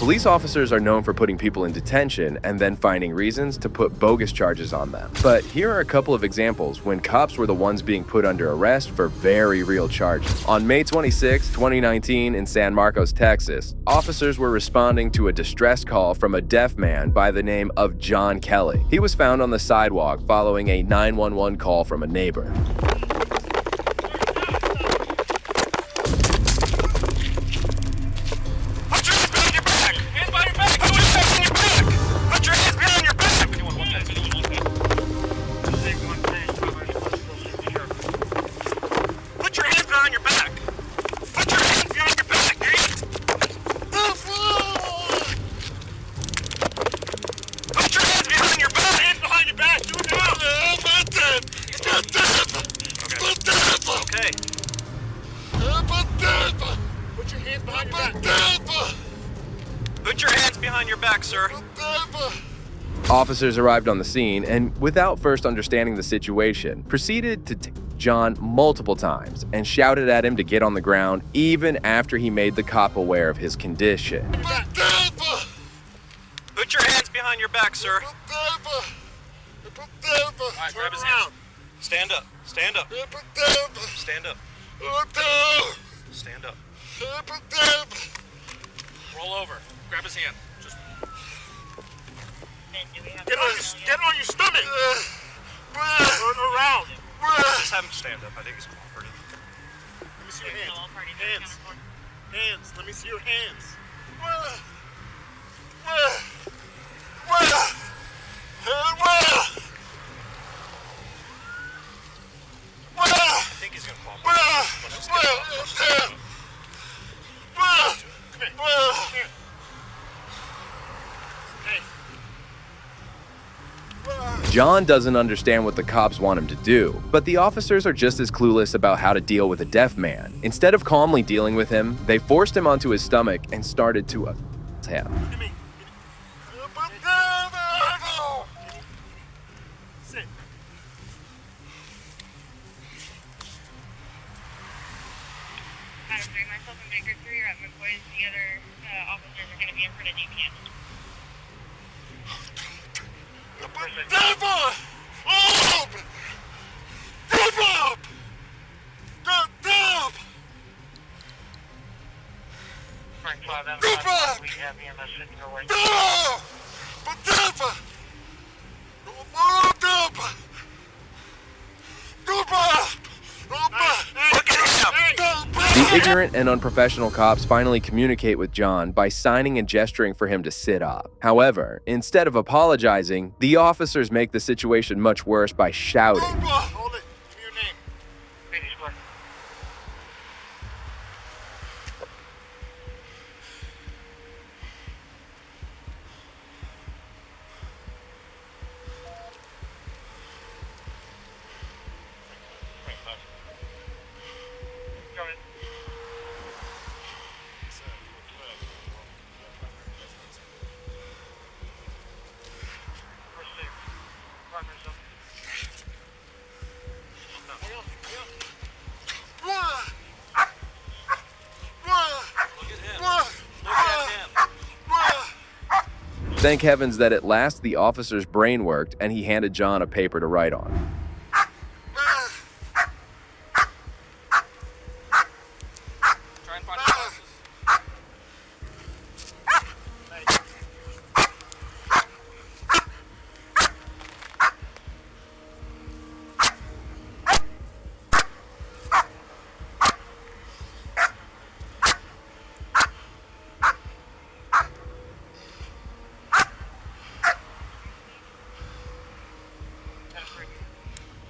Police officers are known for putting people in detention and then finding reasons to put bogus charges on them. But here are a couple of examples when cops were the ones being put under arrest for very real charges. On May 26, 2019, in San Marcos, Texas, officers were responding to a distress call from a deaf man by the name of John Kelly. He was found on the sidewalk following a 911 call from a neighbor. Put your hands behind your back, sir. Officers arrived on the scene and, without first understanding the situation, proceeded to take John multiple times and shouted at him to get on the ground even after he made the cop aware of his condition. Put your hands behind your back, sir. Alright, grab his hands. Stand up. Stand up. Stand up. Stand up. Roll over. Grab his hand. Just get on your stomach. Turn around. Just have him stand up. I think he's cooperating. Let me see your hands. Hands. Hands. Let me see your hands. I think he's gonna cooperate. Let's just get him up. Come here. John doesn't understand what the cops want him to do, but the officers are just as clueless about how to deal with a deaf man. Instead of calmly dealing with him, they forced him onto his stomach and started to him. Sit. I'm doing myself in Baker 3 or at McCoy's. The other officers are going to be in front of DPN. We have EMS sitting your way. The ignorant and unprofessional cops finally communicate with John by signing and gesturing for him to sit up. However, instead of apologizing, the officers make the situation much worse by shouting. Hold it. Give me your name. Baby Square. Thank heavens that at last the officer's brain worked and he handed John a paper to write on. Try and find your glasses.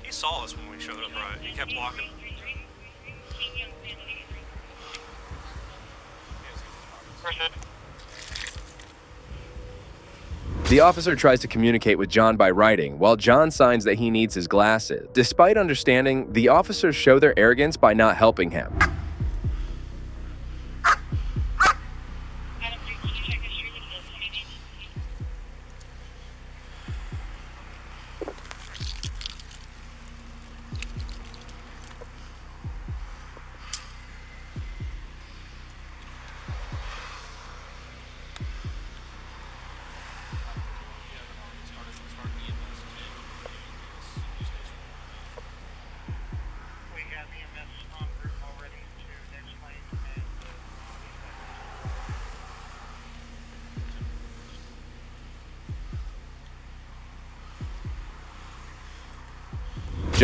He saw us when we showed up, right? He kept walking. The officer tries to communicate with John by writing, while John signs that he needs his glasses. Despite understanding, the officers show their arrogance by not helping him.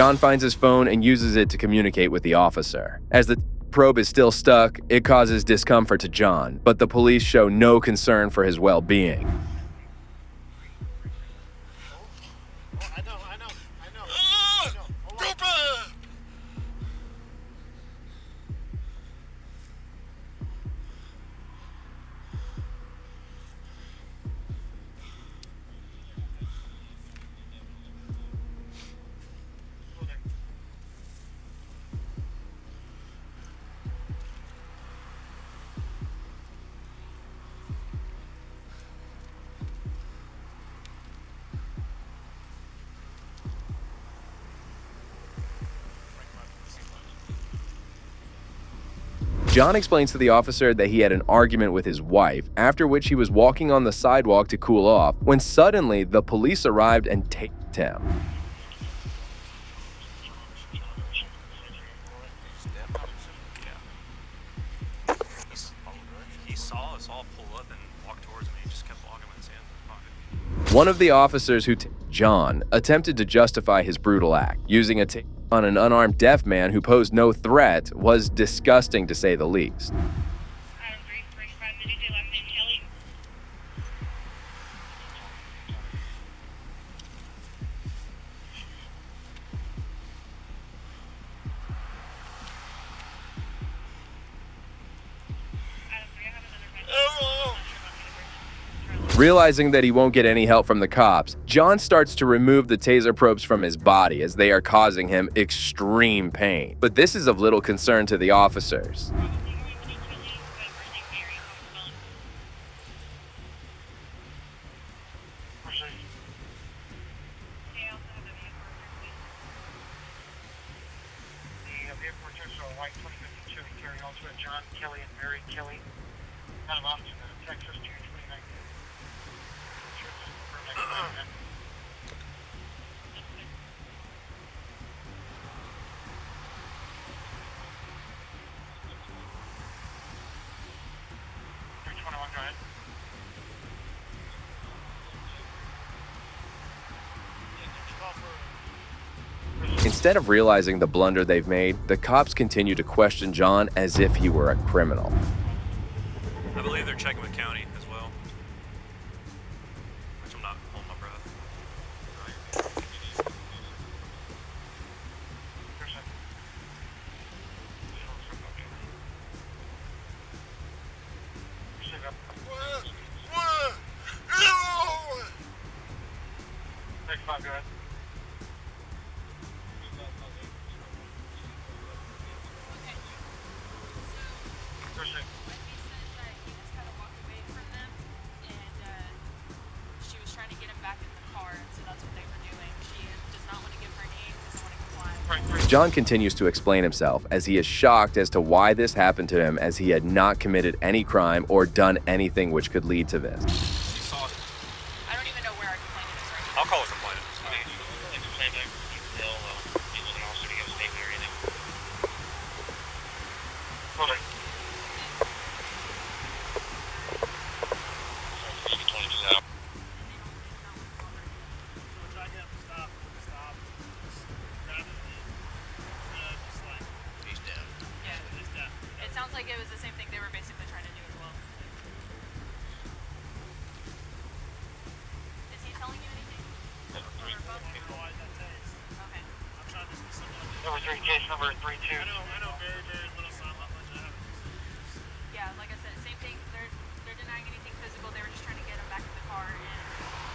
John finds his phone and uses it to communicate with the officer. As the probe is still stuck, it causes discomfort to John, but the police show no concern for his well-being. I know. Hold on. John explains to the officer that he had an argument with his wife, after which he was walking on the sidewalk to cool off, when suddenly the police arrived and tased him. He saw us all pull up and walk towards me. He just kept walking with his hand in his pocket. One of the officers who tased John attempted to justify his brutal act. Using a taser on an unarmed deaf man who posed no threat was disgusting to say the least. Adam 345, did you do last name Kelly? Adam 3, I have another message. Realizing that he won't get any help from the cops, John starts to remove the taser probes from his body as they are causing him extreme pain. But this is of little concern to the officers. Probably going to need Kelly, but her name's Mary on the phone. Okay, I also have a vehicle report, please. The vehicle returns to a white 2015 Chevy carrying alternate John Kelly and Mary Kelly out of Austin, Texas, June 2019. Instead of realizing the blunder they've made, the cops continue to question John as if he were a criminal. I believe they're checking with county as well. Which I'm not holding my breath. Next 5, go ahead. John continues to explain himself as he is shocked as to why this happened to him, as he had not committed any crime or done anything which could lead to this. She saw it. I don't even know where our complainant is right now. I'll call a complainant. Hold on. It sounds like it was the same thing they were basically trying to do as well. Is he telling you anything? Okay. Number 3, case number 32. I know very, very little, so I'm not much of it. Yeah, like I said, same thing. They're denying anything physical. They were just trying to get him back in the car, and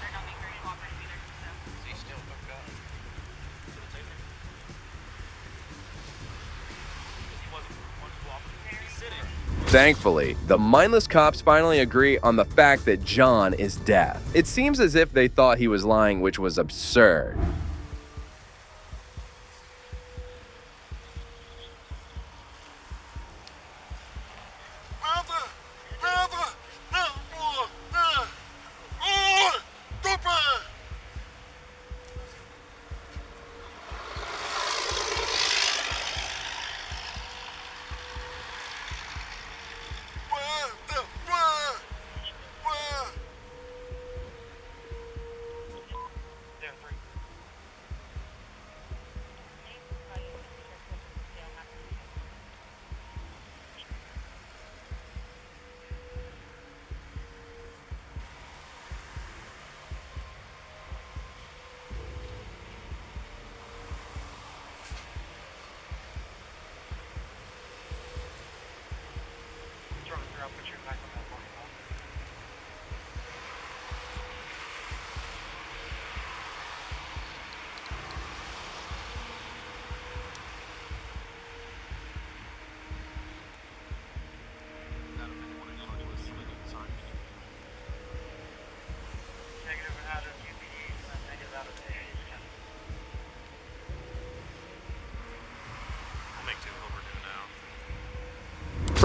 they're not being very cooperative either. So. Is he still hooked up? To the taser? He wasn't one to cooperate. He's sitting. Thankfully, the mindless cops finally agree on the fact that John is deaf. It seems as if they thought he was lying, which was absurd.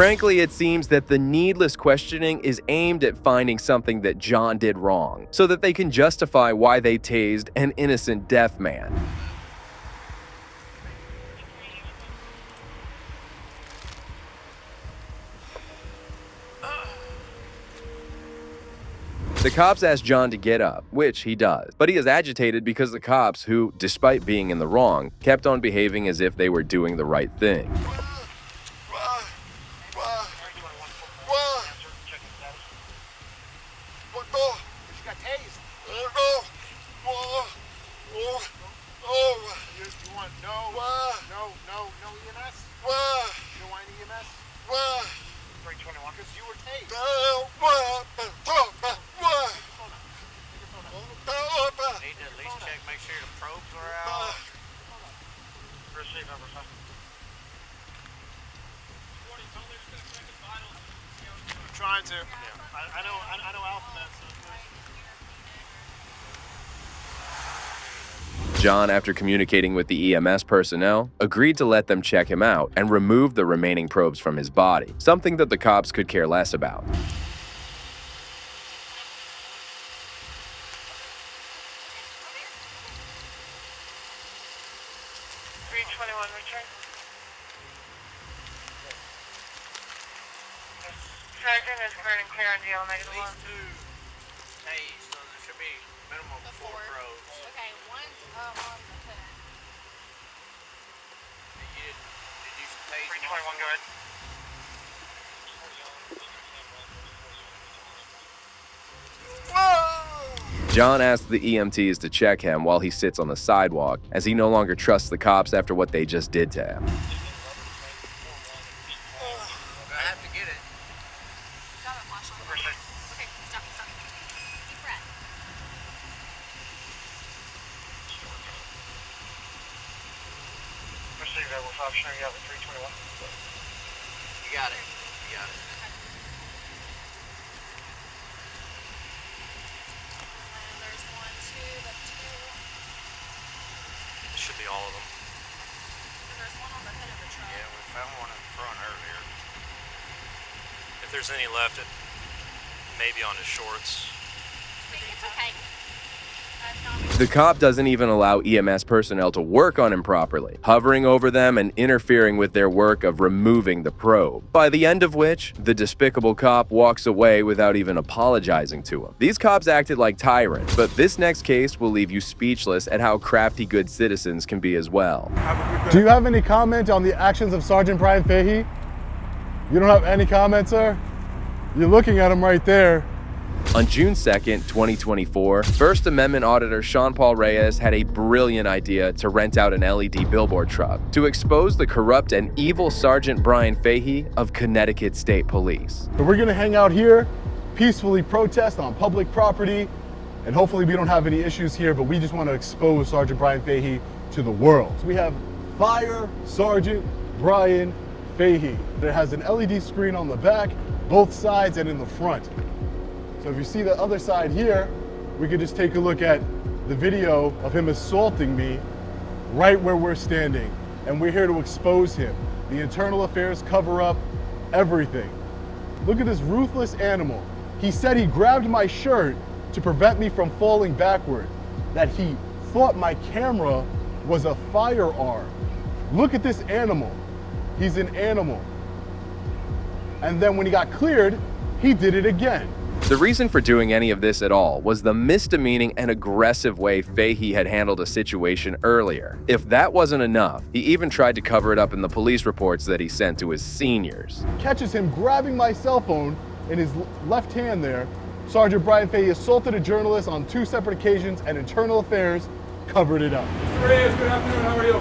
Frankly, it seems that the needless questioning is aimed at finding something that John did wrong, so that they can justify why they tased an innocent deaf man. The cops ask John to get up, which he does, but he is agitated because the cops, who, despite being in the wrong, kept on behaving as if they were doing the right thing. Trying to. Yeah. I know alphabet. So John, after communicating with the EMS personnel, agreed to let them check him out and remove the remaining probes from his body, something that the cops could care less about. Sergeant is cleared and clear on jail negative 1. These two tased, so there should be minimum of 4 probes. Okay, one's on the hood. Did you tase 321, go ahead. John asks the EMTs to check him while he sits on the sidewalk, as he no longer trusts the cops after what they just did to him. I have to get it. Got a flashlight. Okay, stop. Deep breath. Receive that, we're 5 showing you out with 321. You got it. And there's 1, 2, that's 2. It should be all of them. And there's one on the hood of the truck. Yeah, we found one in front earlier. If there's any left, it may be on his shorts. It's okay. The cop doesn't even allow EMS personnel to work on him properly, hovering over them and interfering with their work of removing the probe, by the end of which, the despicable cop walks away without even apologizing to him. These cops acted like tyrants, but this next case will leave you speechless at how crafty good citizens can be as well. Do you have any comment on the actions of Sergeant Brian Fahey? You don't have any comment, sir? You're looking at him right there. On June 2nd, 2024, First Amendment auditor Sean Paul Reyes had a brilliant idea to rent out an LED billboard truck to expose the corrupt and evil Sergeant Brian Fahey of Connecticut State Police. So we're gonna hang out here, peacefully protest on public property, and hopefully we don't have any issues here, but we just want to expose Sergeant Brian Fahey to the world. So we have Fire Sergeant Brian Fahey. It has an LED screen on the back, both sides, and in the front. So if you see the other side here, we could just take a look at the video of him assaulting me right where we're standing. And we're here to expose him. The internal affairs cover up everything. Look at this ruthless animal. He said he grabbed my shirt to prevent me from falling backward, that he thought my camera was a firearm. Look at this animal. He's an animal. And then when he got cleared, he did it again. The reason for doing any of this at all was the misdemeaning and aggressive way Fahey had handled a situation earlier. If that wasn't enough, he even tried to cover it up in the police reports that he sent to his seniors. Catches him grabbing my cell phone in his left hand there. Sergeant Brian Fahey assaulted a journalist on 2 separate occasions, and Internal Affairs covered it up. Mr. Reyes, good afternoon, how are you?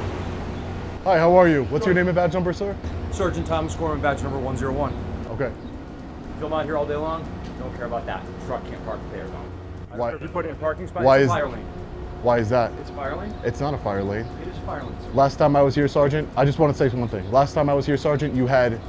Hi, how are you? What's your name and badge number, sir? Sergeant Thomas Gorman, badge number 101. Okay. If I'm out here all day long, don't care about that. The truck can't park there, don't. Why- If you put it in a parking spot, Why it's is- a fire lane. Why is that? It's a fire lane? It's not a fire lane. It is a fire lane, sir. Last time I was here, Sergeant, I just want to say one thing. Last time I was here, Sergeant, you had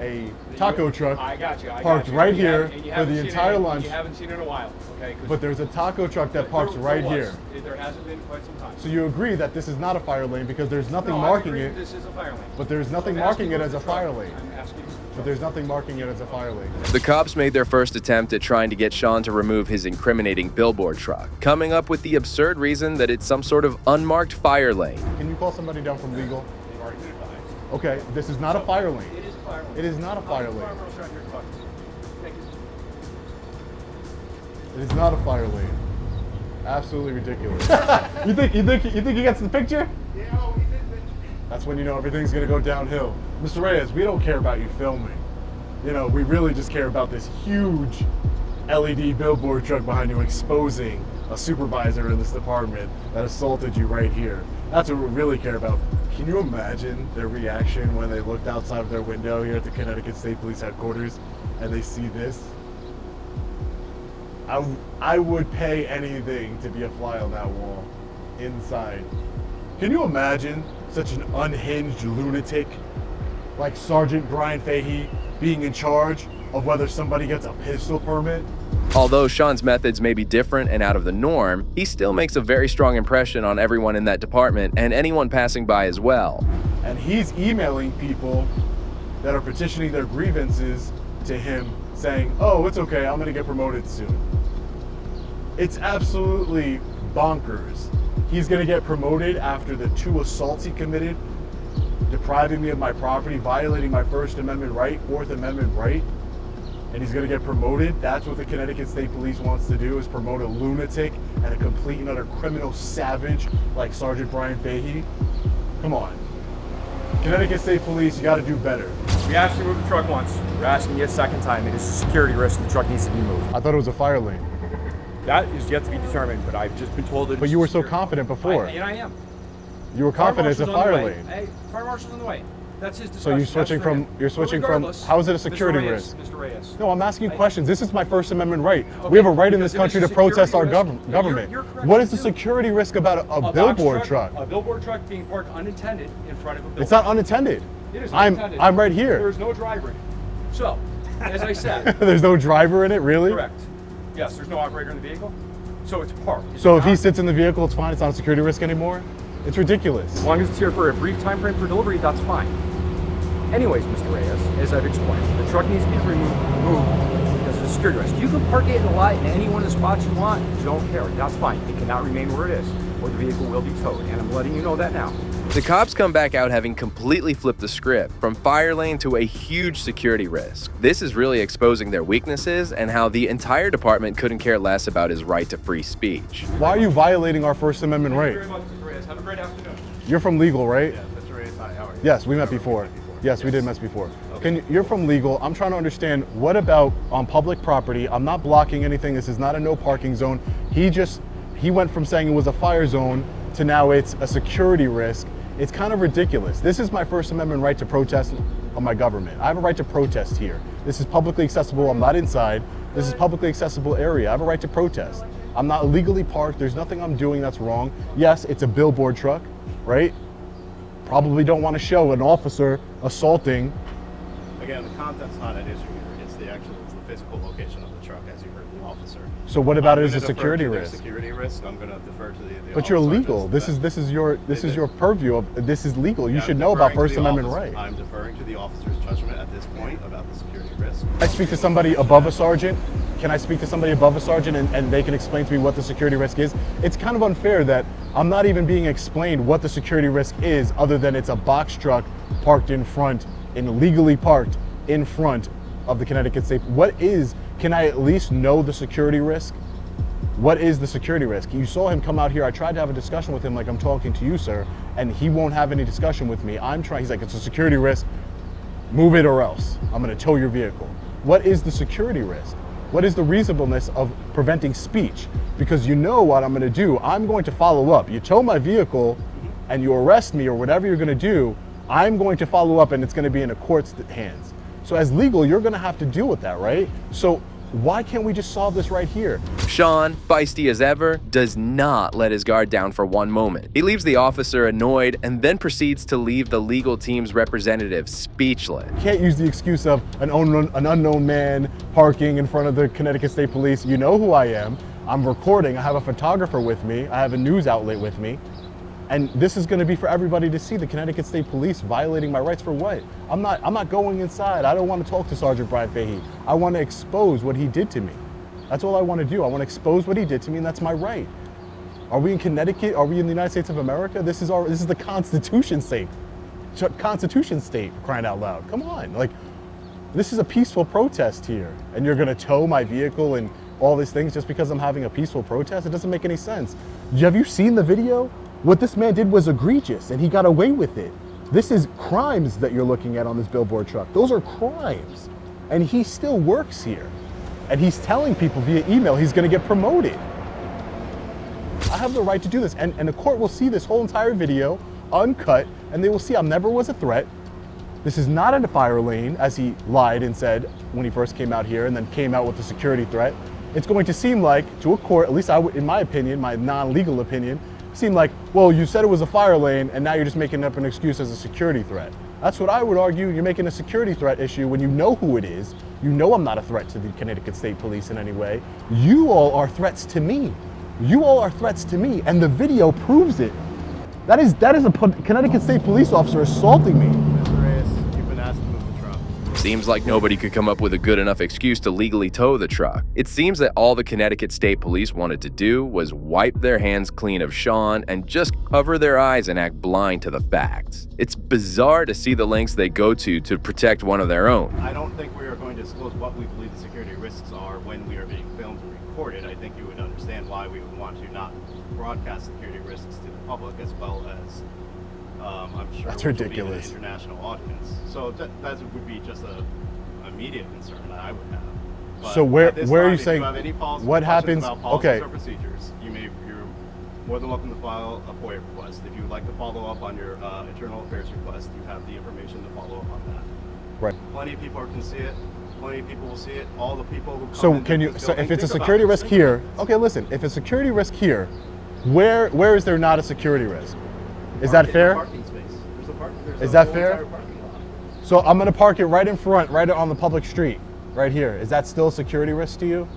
a taco truck I got you. I parked got you. right And you here haven't- and you for haven't the seen it entire in- lunch. You haven't seen it in a while, okay? 'Cause But there's a taco truck that parks there right was. here. There hasn't been quite some time. So you agree that this is not a fire lane because there's nothing No, I marking agree it. This is a fire lane. But there's nothing I'm marking asking it who's as the a truck. fire lane. I'm asking who's the But truck. there's nothing marking it as a fire lane. The cops made their first attempt at trying to get Sean to remove his incriminating billboard truck, coming up with the absurd reason that it's some sort of unmarked fire lane. Can you call somebody down from legal? They've already been advised. Okay, this is not a fire lane. It is a fire lane. It is not a fire lane. Firemarks around here, fuck. Thank you. It is not a fire lane. Absolutely ridiculous. you think he gets the picture? Yeah, oh, he did mention. That's when you know everything's gonna go downhill. Mr. Reyes, we don't care about you filming. You know, we really just care about this huge LED billboard truck behind you exposing a supervisor in this department that assaulted you right here. That's what we really care about. Can you imagine their reaction when they looked outside of their window here at the Connecticut State Police headquarters and they see this? I would pay anything to be a fly on that wall inside. Can you imagine such an unhinged lunatic like Sergeant Brian Fahey being in charge of whether somebody gets a pistol permit? Although Sean's methods may be different and out of the norm, he still makes a very strong impression on everyone in that department and anyone passing by as well. And he's emailing people that are petitioning their grievances to him saying, oh, it's okay, I'm gonna get promoted soon. It's absolutely bonkers. He's gonna get promoted after the 2 assaults he committed, depriving me of my property, violating my First Amendment right, Fourth Amendment right, and he's gonna get promoted. That's what the Connecticut State Police wants to do, is promote a lunatic and a complete and utter criminal savage like Sergeant Brian Fahey. Come on. Connecticut State Police, you gotta do better. We asked you to move the truck once. We're asking you a second time. It is a security risk. The truck needs to be moved. I thought it was a fire lane. That is yet to be determined, but I've just been told that. But it's you were so security. confident before. And I am. You were confident it's a Fire fire marshal's on the lane. way. Hey, fire marshal's on the way. That's his So discretion. you're That's switching for from him. you're But switching from regardless, how is it a Mr. security Reyes, risk? Mr. Reyes. No, I'm asking you questions. This is my First Amendment right. Okay, We have a right in this because country if it's to a protest our security risk, government. you're correct, What is the you do. security risk about a box billboard truck? A billboard truck being parked unattended in front of a building. It's not unattended. It is I'm unattended. I'm right here. There's no driver in it. So, as I said, There's no driver in it, really? correct. Yes, there's no operator in the vehicle. So it's parked. Is So it if he not? sits in the vehicle, it's fine. It's not a security risk anymore. It's ridiculous. As long as it's here for a brief time frame for delivery, that's fine. Anyways, Mr. Reyes, as I've explained, the truck needs to be removed because of the security risk. You can park it in the lot in any one of the spots you want. Don't care. That's fine. It cannot remain where it is, or the vehicle will be towed. And I'm letting you know that now. The cops come back out having completely flipped the script from fire lane to a huge security risk. This is really exposing their weaknesses and how the entire department couldn't care less about his right to free speech. Why are you violating our First Amendment Thank you right? very much, Mr. Reyes. Have a great afternoon. You're from legal, right? Mr. Reyes, hi, how are you? Yes, we met before. Yes, we did met before. You're from legal. I'm trying to understand, what about on public property? I'm not blocking anything. This is not a no parking zone. He went from saying it was a fire zone to now it's a security risk. It's kind of ridiculous. This is my First Amendment right to protest on my government. I have a right to protest here. This is publicly accessible. I'm not inside. This is publicly accessible area. I have a right to protest. I'm not illegally parked. There's nothing I'm doing that's wrong. Yes, it's a billboard truck, right? Probably don't want to show an officer assaulting. Again, the content's not an issue here. It's the physical location of the truck, as you heard the officer. So what about it as I'm a gonna defer security to their risk? Security risk. I'm going to defer to the But you're officer legal. just This is your purview of this is legal. You Yeah, should I'm know about deferring First to the Amendment officer- right. I'm deferring to the officer's judgment at this point about the security risk. I speak to somebody above a sergeant. Can I speak to somebody above a sergeant and they can explain to me what the security risk is? It's kind of unfair that I'm not even being explained what the security risk is, other than it's a box truck parked in front, illegally parked in front of the Connecticut State. Can I at least know the security risk? What is the security risk? You saw him come out here. I tried to have a discussion with him like I'm talking to you, sir, and he won't have any discussion with me. He's like, it's a security risk. Move it or else. I'm gonna tow your vehicle. What is the security risk? What is the reasonableness of preventing speech? Because you know what I'm gonna do. I'm going to follow up. You tow my vehicle and you arrest me or whatever you're gonna do, I'm going to follow up and it's gonna be in a court's hands. So as legal, you're gonna have to deal with that, right? So Why can't we just solve this right here? Sean, feisty as ever, does not let his guard down for one moment. He leaves the officer annoyed and then proceeds to leave the legal team's representative speechless. Can't use the excuse of an unknown man parking in front of the Connecticut State Police. You know who I am. I'm recording. I have a photographer with me. I have a news outlet with me. And this is going to be for everybody to see. The Connecticut State Police violating my rights for what? I'm not going inside. I don't want to talk to Sergeant Brian Fahey. I want to expose what he did to me. That's all I want to do. I want to expose what he did to me, and that's my right. Are we in Connecticut? Are we in the United States of America? This is the Constitution state. Constitution state, for crying out loud. Come on, like, this is a peaceful protest here, and you're going to tow my vehicle and all these things just because I'm having a peaceful protest? It doesn't make any sense. Have you seen the video? What this man did was egregious, and he got away with it. This is crimes that you're looking at on this billboard truck. Those are crimes. And he still works here. And he's telling people via email he's gonna get promoted. I have the right to do this. And the court will see this whole entire video, uncut, and they will see I never was a threat. This is not in a fire lane, as he lied and said when he first came out here and then came out with a security threat. It's going to seem like, to a court, at least in my opinion, my non-legal opinion, seem like, well, you said it was a fire lane and now you're just making up an excuse as a security threat. That's what I would argue. You're making a security threat issue when you know who it is. You know I'm not a threat to the Connecticut State Police in any way. You all are threats to me. You all are threats to me, and the video proves it. That is a Connecticut State Police officer assaulting me. Mr. Reyes, you've been asked to move the truck. Seems like nobody could come up with a good enough excuse to legally tow the truck. It seems that all the Connecticut State Police wanted to do was wipe their hands clean of Sean and just cover their eyes and act blind to the facts. It's bizarre to see the lengths they go to protect one of their own. I don't think we are going to disclose what we believe the security risks are when we are being filmed and recorded. I think you would understand why we would want to not broadcast security risks to the public, as well as I'm sure That's which will be ridiculous. an international audience. So that would be just a media concern that I would have. But So where at this are time, you if saying- you have any policy what questions happens- about policies okay. or procedures, you're more than welcome to file a FOIA request. If you would like to follow up on your internal affairs request, you have the information to follow up on that. Right. Plenty of people can see it. Plenty of people will see it. All the people who come So into can you, this so building, if it's a think about security this, risk think about here, this. okay, listen, if it's a security risk here, where is there not a security risk? Is that Park in the fair? parking space. There's Is a that whole fair? entire parking lot. So I'm gonna park it right in front, right on the public street, right here. Is that still a security risk to you?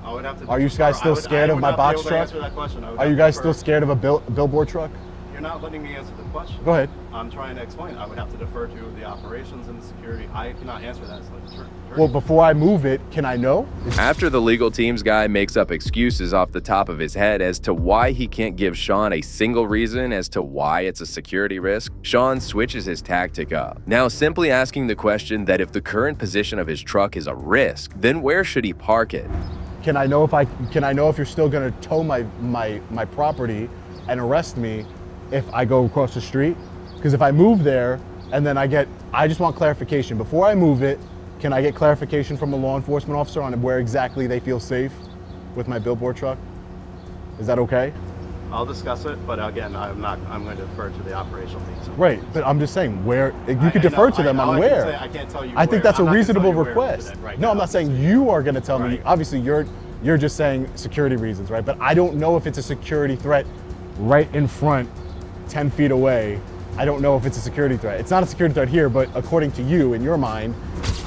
I would have to Are you defer. guys still I would scared of not my be box able to truck? answer that question. I would Are have you to guys defer. still scared of a billboard truck? You're not letting me answer the question. Go ahead. I'm trying to explain. I would have to defer to the operations and the security. I cannot answer that as an attorney. Well, before I move it, can I know? After the legal team's guy makes up excuses off the top of his head as to why he can't give Sean a single reason as to why it's a security risk, Sean switches his tactic up. Now simply asking the question that if the current position of his truck is a risk, then where should he park it? Can I know if you're still gonna tow my property and arrest me if I go across the street? Because if I move there and then I just want clarification. Before I move it, can I get clarification from a law enforcement officer on where exactly they feel safe with my billboard truck? Is that okay? I'll discuss it, but again, I'm going to defer to the operational teams. Right, but I'm just saying where you I could know, defer to them all on I can where. say, I can't tell you. I think where. that's a I'm not gonna reasonable tell you where request. today, right No, I'm now. not saying you are going to tell me. Right. Obviously, you're just saying security reasons, right? But I don't know if it's a security threat right in front, 10 feet away. I don't know if it's a security threat. It's not a security threat here, but according to you, in your mind,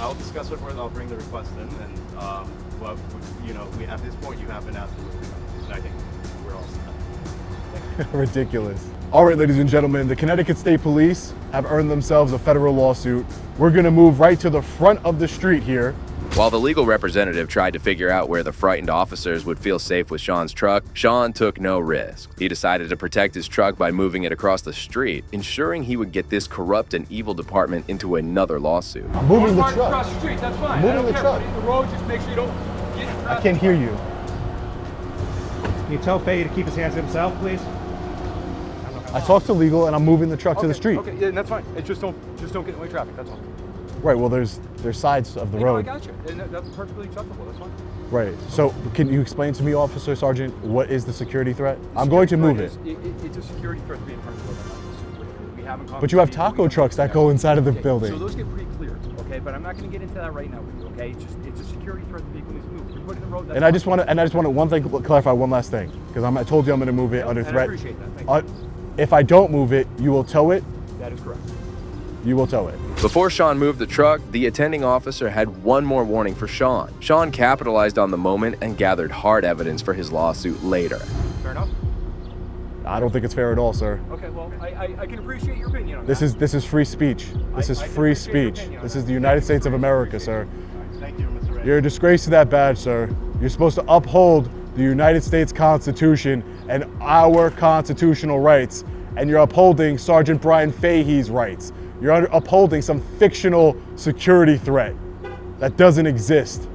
I'll discuss it where I'll bring the request in, and well, we at this point you have been asked to move the truck, and I think we're all set. ridiculous. All right, ladies and gentlemen, the Connecticut State Police have earned themselves a federal lawsuit. We're going to move right to the front of the street here. While the legal representative tried to figure out where the frightened officers would feel safe with Sean's truck, Sean took no risk. He decided to protect his truck by moving it across the street, ensuring he would get this corrupt and evil department into another lawsuit. I'm moving the Park truck. across the street, that's fine. Moving I don't the care. truck. Put it in the road, just make sure you don't get I can't hear you. Can you tell Faye to keep his hands to himself, please? I talked to legal and I'm moving the truck to the street. Okay, yeah, that's fine. It's just don't get in the way of traffic, that's all. Right, well, there's sides of the You know, I road. got you. And that's perfectly acceptable, that's fine. Right, so can you explain to me, Officer Sergeant, what is the security threat? I'm going to move it. It's a security threat to be in front of the building. having coffee. But you have with taco we- trucks that go inside of the Okay, building. So those get pretty clear, okay? But I'm not going to get into that right now with you, okay? It's a security threat. The vehicle needs to move. You're putting the road. That's And I fine. just want to one thing, clarify one last thing, because I told you I'm going to move it under And I threat. appreciate that. Thank you. If I don't move it, you will tow it. That is correct. You will tow it. Before Sean moved the truck, the attending officer had one more warning for Sean. Sean capitalized on the moment and gathered hard evidence for his lawsuit later. Fair enough. I don't think it's fair at all, sir. Okay, well, I can appreciate your opinion on that. This is free speech. This is I can free appreciate your speech. opinion on This that. is the United States of America, sir. Thank you, Mr. Ray. You're a disgrace to that badge, sir. You're supposed to uphold the United States Constitution and our constitutional rights, and you're upholding Sergeant Brian Fahey's rights. You're upholding some fictional security threat that doesn't exist.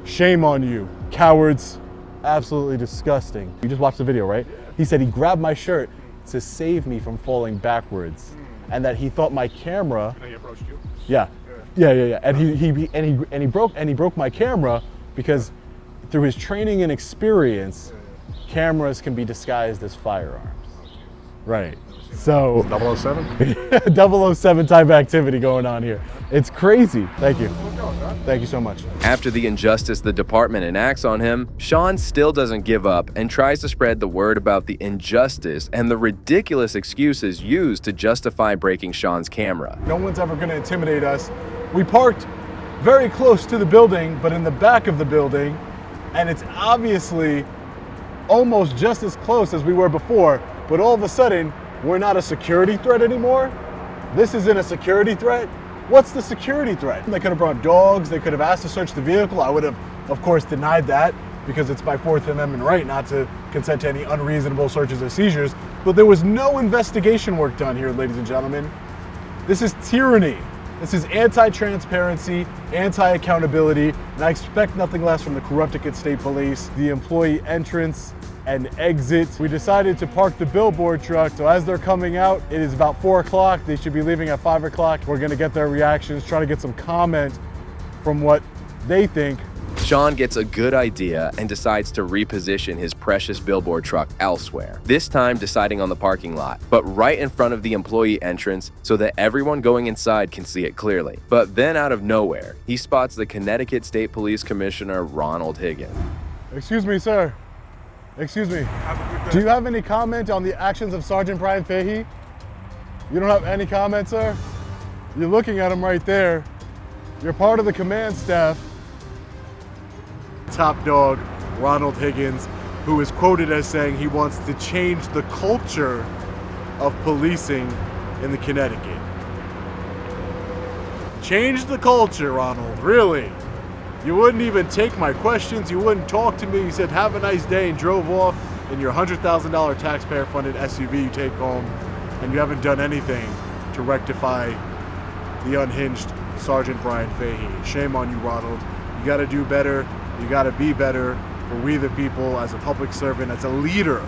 Shame on you, cowards. Absolutely disgusting. You just watched the video, right? He said he grabbed my shirt to save me from falling backwards, and that he thought my camera. He approached you. Yeah. And he broke my camera because through his training and experience, cameras can be disguised as firearms. Right. So 007? 007 type activity going on here. It's crazy. Thank you. Thank you so much. After the injustice the department enacts on him, Sean still doesn't give up and tries to spread the word about the injustice and the ridiculous excuses used to justify breaking Sean's camera. No one's ever going to intimidate us. We parked very close to the building, but in the back of the building, and it's obviously almost just as close as we were before, but all of a sudden, we're not a security threat anymore. This isn't a security threat. What's the security threat? They could have brought dogs, they could have asked to search the vehicle. I would have, of course, denied that because it's my Fourth Amendment right not to consent to any unreasonable searches or seizures. But there was no investigation work done here, ladies and gentlemen. This is tyranny. This is anti-transparency, anti-accountability, and I expect nothing less from the corrupted state police. The employee entrance and exit. We decided to park the billboard truck, so as they're coming out, it is about 4 o'clock. They should be leaving at 5 o'clock. We're gonna get their reactions, try to get some comment from what they think. Sean gets a good idea and decides to reposition his precious billboard truck elsewhere, this time deciding on the parking lot, but right in front of the employee entrance so that everyone going inside can see it clearly. But then out of nowhere, he spots the Connecticut State Police Commissioner Ronald Higgins. Excuse me, sir. Excuse me. Do you have any comment on the actions of Sergeant Brian Fahey? You don't have any comment, sir? You're looking at him right there. You're part of the command staff. Top dog, Ronald Higgins, who is quoted as saying he wants to change the culture of policing in the Connecticut. Change the culture, Ronald, really. You wouldn't even take my questions, you wouldn't talk to me, you said have a nice day and drove off in your $100,000 taxpayer-funded SUV you take home, and you haven't done anything to rectify the unhinged Sergeant Brian Fahey. Shame on you, Ronald. You gotta do better, you gotta be better for we the people as a public servant, as a leader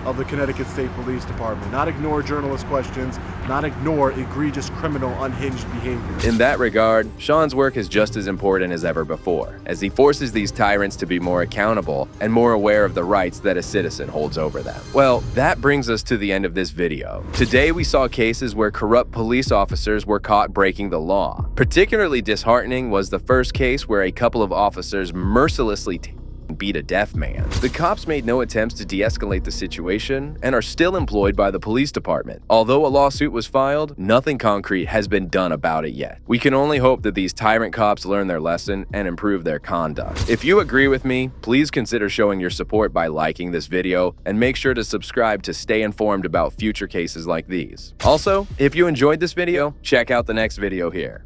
of the Connecticut State Police Department. Not ignore journalist questions, not ignore egregious criminal unhinged behavior. In that regard, Sean's work is just as important as ever before, as he forces these tyrants to be more accountable and more aware of the rights that a citizen holds over them. Well, that brings us to the end of this video. Today we saw cases where corrupt police officers were caught breaking the law. Particularly disheartening was the first case where a couple of officers mercilessly beat a deaf man. The cops made no attempts to de-escalate the situation and are still employed by the police department. Although a lawsuit was filed, nothing concrete has been done about it yet. We can only hope that these tyrant cops learn their lesson and improve their conduct. If you agree with me, please consider showing your support by liking this video and make sure to subscribe to stay informed about future cases like these. Also, if you enjoyed this video, check out the next video here.